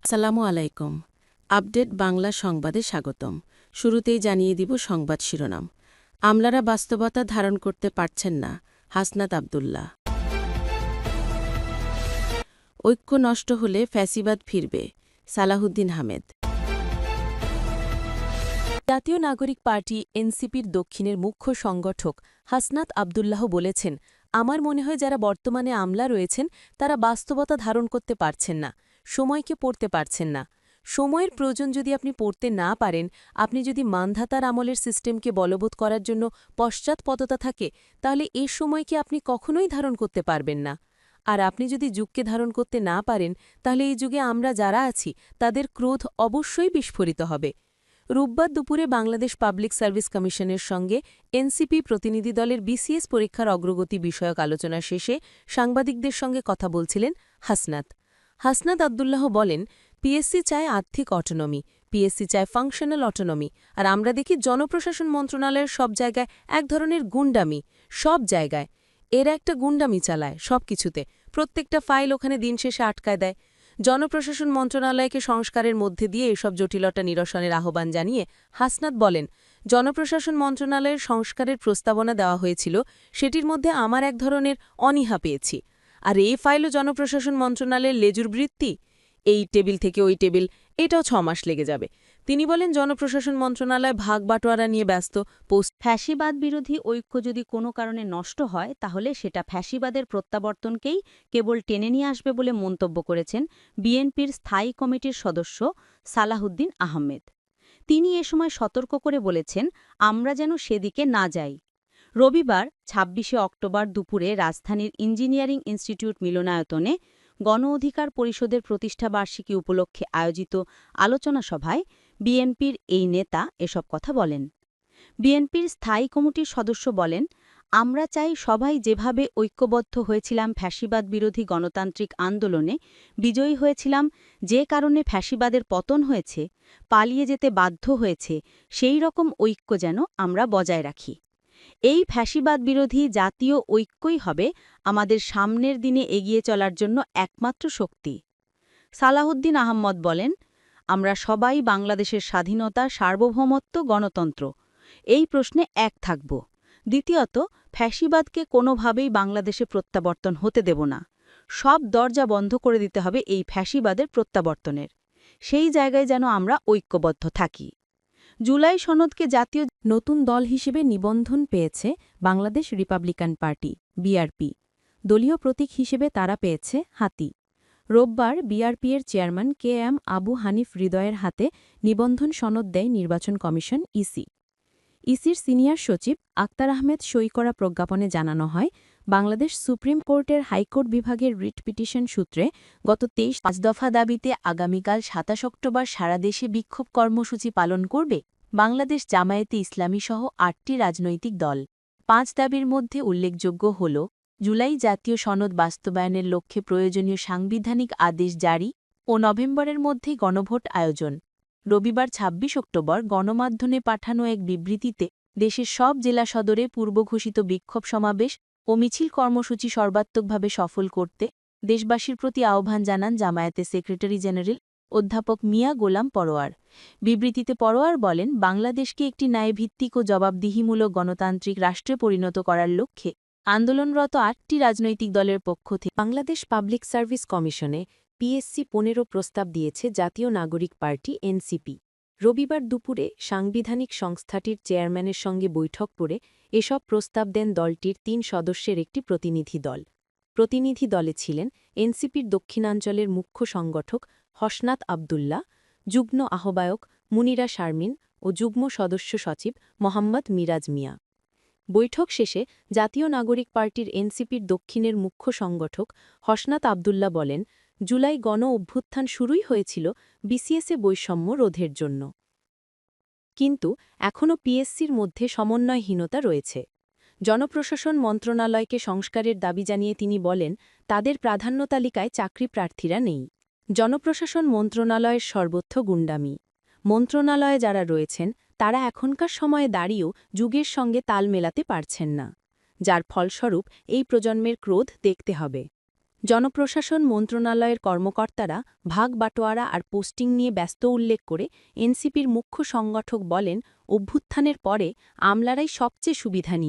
আসসালামু আলাইকুম। আপডেট বাংলা সংবাদে স্বাগতম। শুরুতেই জানিয়ে দিব সংবাদ শিরোনাম। আমলারা বাস্তবতা ধারণ করতে পারছেন না, হাসনাত আব্দুল্লাহ। ঐক্য নষ্ট হলে ফ্যাসিবাদ ফিরবে, সালাহুদ্দিন আহমেদ। জাতীয় নাগরিক পার্টি এনসিপির দক্ষিণের মুখ্য সংগঠক হাসনাত আব্দুল্লাহ বলেছেন, আমার মনে হয় যারা বর্তমানে আমলা রয়েছেন তারা বাস্তবতা ধারণ করতে পারছেন না, সময়কে পড়তে পারছেন না। সময়ের প্রয়োজন যদি আপনি পড়তে না পারেন, আপনি যদি মানধাতার আমলের সিস্টেমকে বলবৎ করার জন্য পশ্চাৎপদতা থাকে, তাহলে এ সময়কে আপনি কখনোই ধারণ করতে পারবেন না। আর আপনি যদি যুগকে ধারণ করতে না পারেন, তাহলে এই যুগে আমরা যারা আছি তাদের ক্রোধ অবশ্যই বিস্ফোরিত হবে। রোববার দুপুরে বাংলাদেশ পাবলিক সার্ভিস কমিশনের সঙ্গে এনসিপি প্রতিনিধি দলের বিসিএস পরীক্ষার অগ্রগতি বিষয়ক আলোচনা শেষে সাংবাদিকদের সঙ্গে কথা বলছিলেন হাসনাত আব্দুল্লাহ বলেন, পিএসসি চায় আর্থিক অটোনমি, পিএসসি চায় ফাংশনাল অটোনমি, আর আমরা দেখি জনপ্রশাসন মন্ত্রণালয়ের সব জায়গায় এক ধরনের গুন্ডামি, সব জায়গায় এরা একটা গুন্ডামি চালায় সবকিছুতে, প্রত্যেকটা ফাইল ওখানে দিন শেষে আটকায় দেয়। জনপ্রশাসন মন্ত্রণালয়কে সংস্কারের মধ্যে দিয়ে এসব জটিলতা নিরসনের আহ্বান জানিয়ে হাসনাত বলেন, জনপ্রশাসন মন্ত্রণালয়ের সংস্কারের প্রস্তাবনা দেওয়া হয়েছিল, সেটির মধ্যে আমার এক ধরনের অনীহা পেয়েছি। আর এই ফাইলও জনপ্রশাসন মন্ত্রণালয়ের লেজুর বৃত্তি, এই টেবিল থেকে ওই টেবিল, এটাও ৬ মাস লেগে যাবে। তিনি বলেন, জনপ্রশাসন মন্ত্রণালয় ভাগ বাটোয়ারা নিয়ে ব্যস্ত। ফ্যাসিবাদ বিরোধী ঐক্য যদি কোনো কারণে নষ্ট হয় তাহলে সেটা ফ্যাসিবাদের প্রত্যাবর্তনকেই কেবল টেনে নিয়ে আসবে বলে মন্তব্য করেছেন বিএনপির স্থায়ী কমিটির সদস্য সালাহুদ্দিন আহমেদ। তিনি এ সময় সতর্ক করে বলেছেন, আমরা যেন সেদিকে না যাই। রবিবার ২৬শে অক্টোবর দুপুরে রাজধানীর ইঞ্জিনিয়ারিং ইনস্টিটিউট মিলনায়তনে গণ অধিকার পরিষদের প্রতিষ্ঠাবার্ষিকী উপলক্ষে আয়োজিত আলোচনা সভায় বিএনপির এই নেতা এসব কথা বলেন। বিএনপির স্থায়ী কমিটির সদস্য বলেন, আমরা চাই সবাই যেভাবে ঐক্যবদ্ধ হয়েছিলাম ফ্যাসিবাদ বিরোধী গণতান্ত্রিক আন্দোলনে, বিজয়ী হয়েছিলাম, যে কারণে ফ্যাসিবাদের পতন হয়েছে, পালিয়ে যেতে বাধ্য হয়েছে, সেই রকম ঐক্য যেন আমরা বজায় রাখি। এই ফ্যাসিবাদ বিরোধী জাতীয় ঐক্যই হবে আমাদের সামনের দিনে এগিয়ে চলার জন্য একমাত্র শক্তি। সালাহুদ্দিন আহমদ বলেন, আমরা সবাই বাংলাদেশের স্বাধীনতা, সার্বভৌমত্ব, গণতন্ত্র এই প্রশ্নে এক থাকব। দ্বিতীয়ত, ফ্যাসিবাদকে কোনোভাবেই বাংলাদেশে প্রত্যাবর্তন হতে দেব না। সব দরজা বন্ধ করে দিতে হবে এই ফ্যাসিবাদের প্রত্যাবর্তনের। সেই জায়গায় যেন আমরা ঐক্যবদ্ধ থাকি। জুলাই সনদকে জাতীয় নতুন দল হিসেবে নিবন্ধন পেয়েছে বাংলাদেশ রিপাবলিকান পার্টি, বিআরপি। দলীয় প্রতীক হিসেবে তারা পেয়েছে হাতি। রোববার বিআরপির চেয়ারম্যান কেএম আবু হানিফ হৃদয়ের হাতে নিবন্ধন সনদ দেয় নির্বাচন কমিশন, ইসির সিনিয়র সচিব আক্তার আহমেদ সই করা প্রজ্ঞাপনে জানানো হয়, বাংলাদেশ সুপ্রিম কোর্টের হাইকোর্ট বিভাগের রিট পিটিশন সূত্রে গত ২৩ দফা দাবিতে আগামীকাল ২৭ অক্টোবর সারা দেশে বিক্ষোভ কর্মসূচি পালন করবে বাংলাদেশ জামায়াতে ইসলামী সহ ৮টি রাজনৈতিক দল। ৫ দাবির মধ্যে উল্লেখযোগ্য হল, জুলাই জাতীয় সনদ বাস্তবায়নের লক্ষ্যে প্রয়োজনীয় সাংবিধানিক আদেশ জারি ও নভেম্বরের মধ্যেই গণভোট আয়োজন। রবিবার ২৬ অক্টোবর গণমাধ্যমে পাঠানো এক বিবৃতিতে দেশের সব জেলা সদরে পূর্বঘোষিত বিক্ষোভ সমাবেশ ও মিছিল কর্মসূচি সর্বাত্মকভাবে সফল করতে দেশবাসীর প্রতি আহ্বান জানান জামায়াতের সেক্রেটারি জেনারেল অধ্যাপক মিয়া গোলাম পরোয়ার। বিবৃতিতে পরোয়ার বলেন, বাংলাদেশকে একটি ন্যায়ভিত্তিক ও জবাবদিহিমূলক গণতান্ত্রিক রাষ্ট্রে পরিণত করার লক্ষ্যে আন্দোলনরত ৮টি রাজনৈতিক দলের পক্ষ থেকে বাংলাদেশ পাবলিক সার্ভিস কমিশনে পিএসসি ১৫ প্রস্তাব দিয়েছে জাতীয় নাগরিক পার্টি এনসিপি। রবিবার দুপুরে সাংবিধানিক সংস্থাটির চেয়ারম্যানের সঙ্গে বৈঠক করে এসব প্রস্তাব দেন দলটির ৩ সদস্যের একটি প্রতিনিধি দল। প্রতিনিধি দলে ছিলেন এনসিপির দক্ষিণাঞ্চলের মুখ্য সংগঠক হাসনাত আব্দুল্লাহ, যুগ্ম আহ্বায়ক মুনিরা শারমিন ও যুগ্ম সদস্য সচিব মোহাম্মদ মিরাজ মিয়া। বৈঠক শেষে জাতীয় নাগরিক পার্টির এনসিপির দক্ষিণের মুখ্য সংগঠক হাসনাত আব্দুল্লাহ বলেন, জুলাই গণ অভ্যুত্থান শুরুই হয়েছিল বিসিএসে বৈষম্য রোধের জন্য। কিন্তু এখনও পিএসসির মধ্যে সমন্বয়হীনতা রয়েছে। জনপ্রশাসন মন্ত্রণালয়কে সংস্কারের দাবি জানিয়ে তিনি বলেন, তাদের প্রাধান্য তালিকায় চাকরি প্রার্থীরা নেই। জনপ্রশাসন মন্ত্রণালয়ের সর্বত্র গুন্ডামি। মন্ত্রণালয়ে যারা রয়েছেন তারা এখনকার সময়ে দাঁড়িয়েও যুগের সঙ্গে তাল মেলাতে পারছেন না, যার ফলস্বরূপ এই প্রজন্মের ক্রোধ দেখতে হবে। জনপ্রশাসন মন্ত্রণালয়ের কর্মকর্তারা ভাগ বাটোয়ারা আর পোস্টিং নিয়ে ব্যস্ত উল্লেখ করে এনসিপির মুখ্য সংগঠক বলেন, অভ্যুত্থানের পরে আমলারাই সবচেয়ে সুবিধা নিয়ে